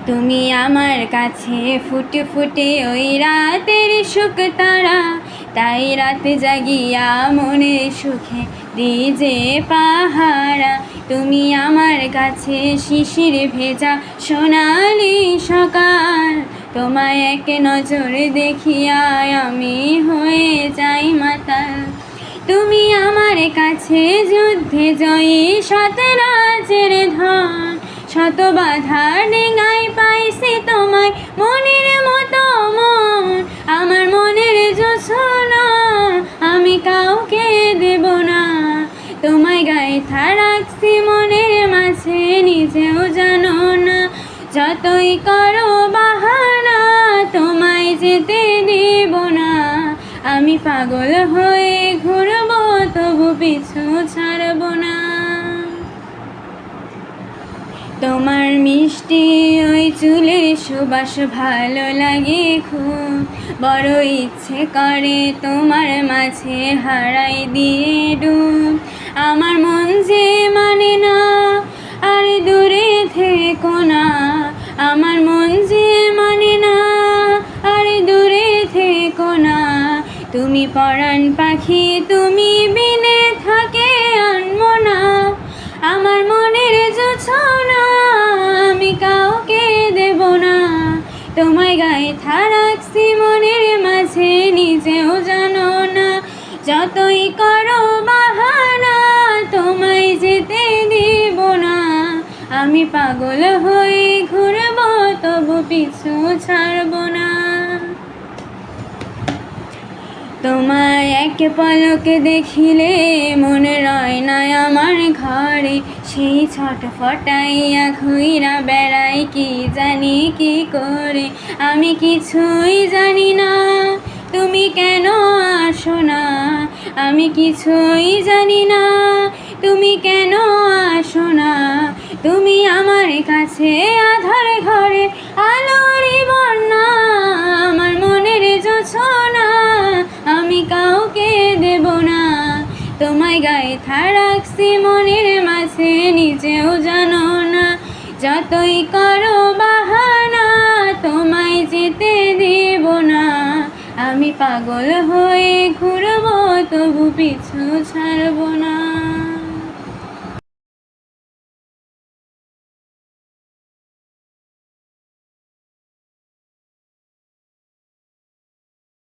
তুমি আমার কাছে ফুটে ফুটে ওই রাতের সুখ তারা, তাই রাত জাগিয়া মনের সুখে দিজে পাহারা। তুমি আমার কাছে শিশির ভেজা সোনালি সকাল, তোমায় এক নজর দেখিয়া আমি হয়ে যাই মাতাল। তুমি আমার কাছে যুদ্ধে জয়ী শতরাজের ধন, শত বাধার ডেঙ্গাই পাইছি তোমায় মনের মতো মন। আমার মনের জোছনা আমি কাউকে দেব না, তোমায় গাইথা রাখছি মনের মাঝে নিজেও জানো না। যতই করো বাহানা তোমায় যেতে দেব না, আমি পাগল হয়ে ঘুরবো তবু পিছু ছাড়ব না। তোমার মিষ্টি ওই চুলের সুবাস ভালো লাগে খুব, বড় ইচ্ছে করে তোমার মাঝে হারাই দিয়ে ডুব। আমার মন যে মানে না আর দূরে থেকো না, আমার মন যে মানে না আর দূরে থেকো না। তুমি পরাণ পাখি তুমি বিনে থাকে আনবো না, আমার মনের জোছনা আমি কাউকে দেব না। তোমায় গাইথা রাখছি মনের মাঝে নিজেও জানো না, যতই করো বাহানা তোমায় যেতে দেব না। আমি পাগল হয়ে ঘুরবো তবু পিছু ছাড়ব না। তোমায় এক পলকে দেখিলে মনে রয় না আমার ঘরে, সেই ছটফটাইয়া ঘুইরা বেড়াই কি জানি কি করে। আমি কিছুই জানি না তুমি কেন আসো না, আমি কিছুই জানি না তুমি কেন আসো না। তুমি আমার কাছে আধার ঘরে আলোরই বন্যা, আমার মনের জোছনা আমি কাউকে দেব না। তোমায় গাইথা রাখছি মনের মাঝে নিজেও জানো না, যতই করো বাহানা তোমায় যেতে দেব না। আমি পাগল হয়ে ঘুরবো তবু পিছু ছাড়ব না।